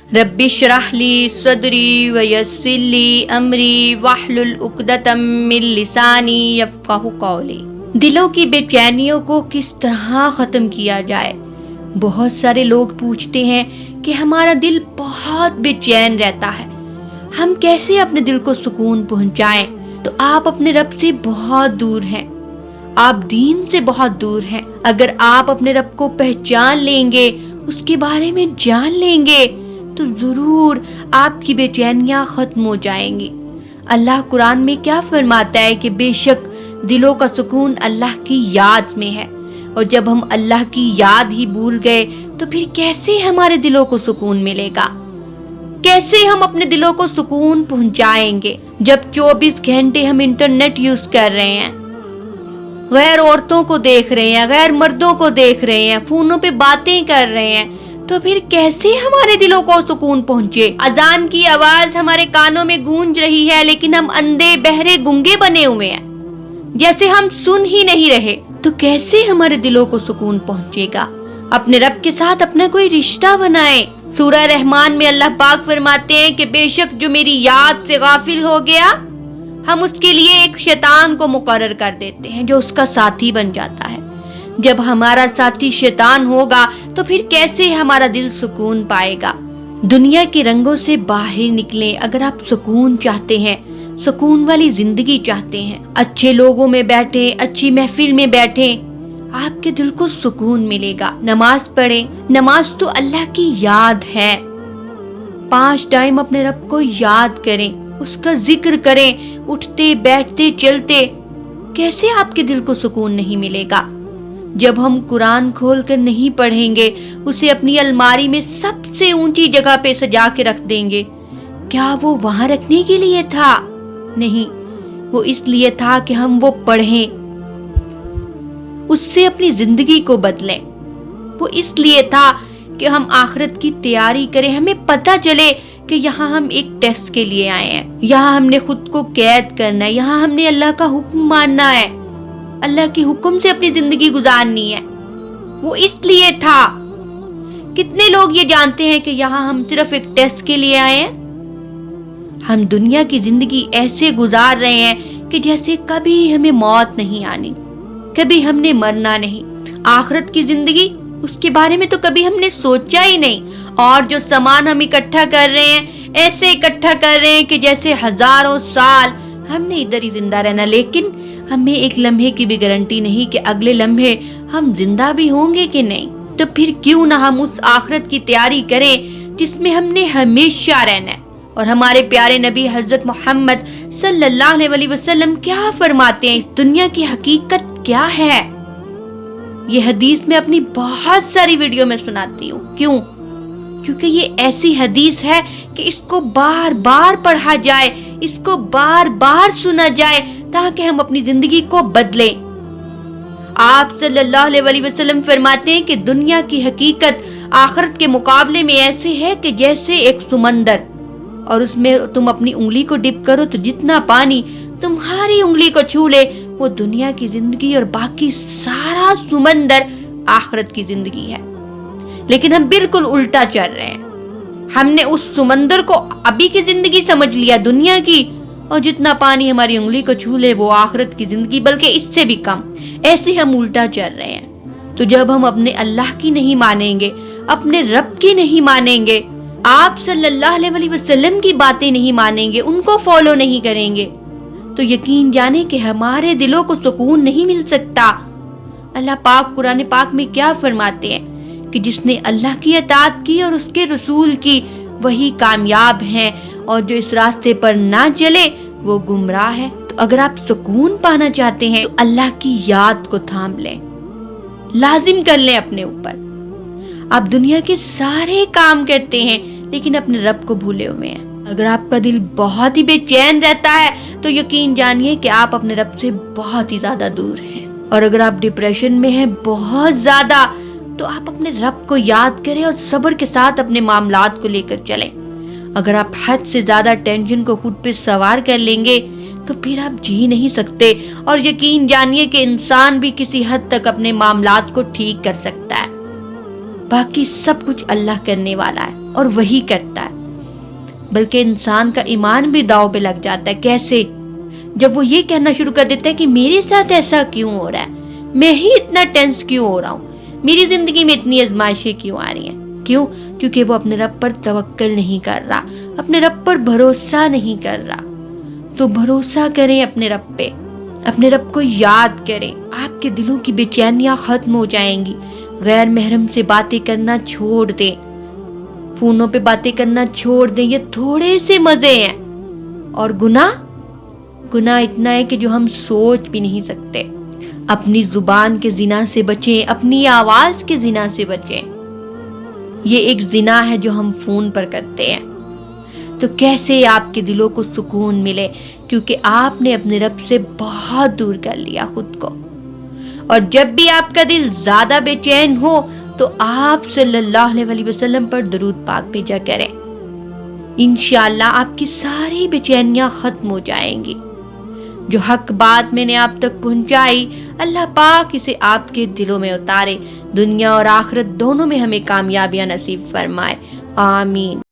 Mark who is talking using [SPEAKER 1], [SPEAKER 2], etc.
[SPEAKER 1] رب اشرح لی صدری ویسر لی امری واحلل عقدۃ من لسانی یفقہوا قولی۔ دلوں کی بے چینیوں کو کس طرح ختم کیا جائے؟ بہت سارے لوگ پوچھتے ہیں کہ ہمارا دل بہت بے چین رہتا ہے، ہم کیسے اپنے دل کو سکون پہنچائیں؟ تو آپ اپنے رب سے بہت دور ہیں، آپ دین سے بہت دور ہیں۔ اگر آپ اپنے رب کو پہچان لیں گے، اس کے بارے میں جان لیں گے، تو ضرور آپ کی بے چینیاں ختم ہو جائیں گی۔ اللہ قرآن میں کیا فرماتا ہے کہ بے شک دلوں کا سکون اللہ کی یاد میں ہے، اور جب ہم اللہ کی یاد ہی بھول گئے تو پھر کیسے ہمارے دلوں کو سکون ملے گا؟ کیسے ہم اپنے دلوں کو سکون پہنچائیں گے جب 24 گھنٹے ہم انٹرنیٹ یوز کر رہے ہیں، غیر عورتوں کو دیکھ رہے ہیں، غیر مردوں کو دیکھ رہے ہیں، فونوں پہ باتیں کر رہے ہیں؟ تو پھر کیسے ہمارے دلوں کو سکون پہنچے؟ اذان کی آواز ہمارے کانوں میں گونج رہی ہے، لیکن ہم اندھے بہرے گنگے بنے ہوئے ہیں، جیسے ہم سن ہی نہیں رہے۔ تو کیسے ہمارے دلوں کو سکون پہنچے گا؟ اپنے رب کے ساتھ اپنا کوئی رشتہ بنائیں۔ سورہ رحمان میں اللہ پاک فرماتے ہیں کہ بے شک جو میری یاد سے غافل ہو گیا، ہم اس کے لیے ایک شیطان کو مقرر کر دیتے ہیں جو اس کا ساتھی بن جاتا ہے۔ جب ہمارا ساتھی شیطان ہوگا تو پھر کیسے ہمارا دل سکون پائے گا؟ دنیا کے رنگوں سے باہر نکلیں اگر آپ سکون چاہتے ہیں، سکون والی زندگی چاہتے ہیں۔ اچھے لوگوں میں بیٹھیں، اچھی محفل میں بیٹھیں، آپ کے دل کو سکون ملے گا۔ نماز پڑھیں، نماز تو اللہ کی یاد ہے۔ 5 ٹائم اپنے رب کو یاد کریں، اس کا ذکر کریں، اٹھتے بیٹھتے چلتے۔ کیسے آپ کے دل کو سکون نہیں ملے گا؟ جب ہم قرآن کھول کر نہیں پڑھیں گے، اسے اپنی الماری میں سب سے اونچی جگہ پہ سجا کے رکھ دیں گے، کیا وہ وہاں رکھنے کے لیے تھا؟ نہیں، وہ اس لیے تھا کہ ہم وہ پڑھیں، اس سے اپنی زندگی کو بدلیں۔ وہ اس لیے تھا کہ ہم آخرت کی تیاری کریں، ہمیں پتہ چلے کہ یہاں ہم ایک ٹیسٹ کے لیے آئے ہیں، یہاں ہم نے خود کو قید کرنا ہے، یہاں ہم نے اللہ کا حکم ماننا ہے، اللہ کے حکم سے اپنی زندگی گزارنی ہے۔ وہ اس لیے تھا۔ کتنے لوگ یہ جانتے ہیں کہ یہاں ہم صرف ایک ٹیسٹ کے لیے آئے ہیں؟ ہم دنیا کی زندگی ایسے گزار رہے ہیں کہ جیسے کبھی ہمیں موت نہیں آنی، کبھی ہم نے مرنا نہیں۔ آخرت کی زندگی، اس کے بارے میں تو کبھی ہم نے سوچا ہی نہیں۔ اور جو سامان ہم اکٹھا کر رہے ہیں، ایسے اکٹھا کر رہے ہیں کہ جیسے ہزاروں سال ہم نے ادھر ہی زندہ رہنا، لیکن ہمیں ایک لمحے کی بھی گارنٹی نہیں کہ اگلے لمحے ہم زندہ بھی ہوں گے کہ نہیں۔ تو پھر کیوں نہ ہم اس آخرت کی تیاری کریں جس میں ہم نے ہمیشہ رہنا ہے۔ اور ہمارے پیارے نبی حضرت محمد صلی اللہ علیہ وسلم کیا فرماتے ہیں، اس دنیا کی حقیقت کیا ہے؟ یہ حدیث میں اپنی بہت ساری ویڈیو میں سناتی ہوں۔ کیوں؟ کیونکہ یہ ایسی حدیث ہے کہ اس کو بار بار پڑھا جائے، اس کو بار بار سنا جائے تاکہ ہم اپنی زندگی کو بدلیں۔ آپ صلی اللہ علیہ وسلم فرماتے ہیں کہ دنیا کی حقیقت آخرت کے مقابلے میں ایسے ہے کہ جیسے ایک سمندر، اور اس میں تم اپنی انگلی کو ڈپ کرو تو جتنا پانی تمہاری انگلی کو چھو لے وہ دنیا کی زندگی، اور باقی سارا سمندر آخرت کی زندگی ہے۔ لیکن ہم بالکل الٹا چل رہے ہیں، ہم نے اس سمندر کو ابھی کی زندگی سمجھ لیا دنیا کی، اور جتنا پانی ہماری انگلی کو چھو لے وہ آخرت کی زندگی، بلکہ اس سے بھی کم۔ ایسے ہم الٹا چل رہے ہیں۔ تو جب ہم اپنے اللہ کی نہیں مانیں گے، اپنے رب کی نہیں مانیں گے، آپ صلی اللہ علیہ وسلم کی باتیں نہیں مانیں گے، ان کو فالو نہیں کریں گے، تو یقین جانے کہ ہمارے دلوں کو سکون نہیں مل سکتا۔ اللہ پاک قرآن پاک میں کیا فرماتے ہیں کہ جس نے اللہ کی اطاعت کی اور اس کے رسول کی، وہی کامیاب ہیں، اور جو اس راستے پر نہ چلے وہ گمراہ ہے۔ تو اگر آپ سکون پانا چاہتے ہیں تو اللہ کی یاد کو تھام لیں، لازم کر لیں اپنے اوپر۔ آپ دنیا کے سارے کام کرتے ہیں لیکن اپنے رب کو بھولے ہوئے ہیں۔ اگر آپ کا دل بہت ہی بے چین رہتا ہے تو یقین جانیے کہ آپ اپنے رب سے بہت ہی زیادہ دور ہیں۔ اور اگر آپ ڈپریشن میں ہیں بہت زیادہ، تو آپ اپنے رب کو یاد کریں اور صبر کے ساتھ اپنے معاملات کو لے کر چلیں۔ اگر آپ حد سے زیادہ ٹینشن کو خود پہ سوار کر لیں گے تو پھر آپ جی نہیں سکتے، اور یقین جانیے کہ انسان بھی کسی حد تک اپنے معاملات کو ٹھیک کر سکتا ہے۔ باقی سب کچھ اللہ کرنے والا ہے اور وہی کرتا ہے. بلکہ انسان کا ایمان بھی داؤ پہ لگ جاتا ہے. کیسے؟ جب وہ یہ کہنا شروع کر دیتا ہے کہ میرے ساتھ ایسا کیوں ہو رہا ہے، میں ہی اتنا ٹینس کیوں ہو رہا ہوں، میری زندگی میں اتنی آزمائشیں کیوں آ رہی ہیں. کیوں؟ کیونکہ وہ اپنے رب پر توکل نہیں کر رہا، اپنے رب پر بھروسہ نہیں کر رہا. تو بھروسہ کریں اپنے رب پہ، اپنے رب کو یاد کریں. آپ کے دلوں کی بے چینیاں ختم ہو جائیں گی. غیر محرم سے باتیں کرنا چھوڑ دیں، فونوں پہ باتیں کرنا چھوڑ دیں. یہ تھوڑے سے مزے ہیں. اور گناہ اتنا ہے کہ جو ہم سوچ بھی نہیں سکتے. اپنی زبان کے زنا سے بچیں، اپنی آواز کے زنا سے بچیں. یہ ایک زنا ہے جو ہم فون پر کرتے ہیں. تو کیسے آپ کے دلوں کو سکون ملے؟ کیونکہ آپ نے اپنے رب سے بہت دور کر لیا خود کو. اور جب بھی آپ کا دل زیادہ بے چین ہو تو آپ صلی اللہ علیہ وسلم پر درود پاک بھیجا کریں. انشاءاللہ آپ کی ساری بے چینیاں ختم ہو جائیں گی. جو حق بات میں نے آپ تک پہنچائی، اللہ پاک اسے آپ کے دلوں میں اتارے. دنیا اور آخرت دونوں میں ہمیں کامیابیاں نصیب فرمائے. آمین.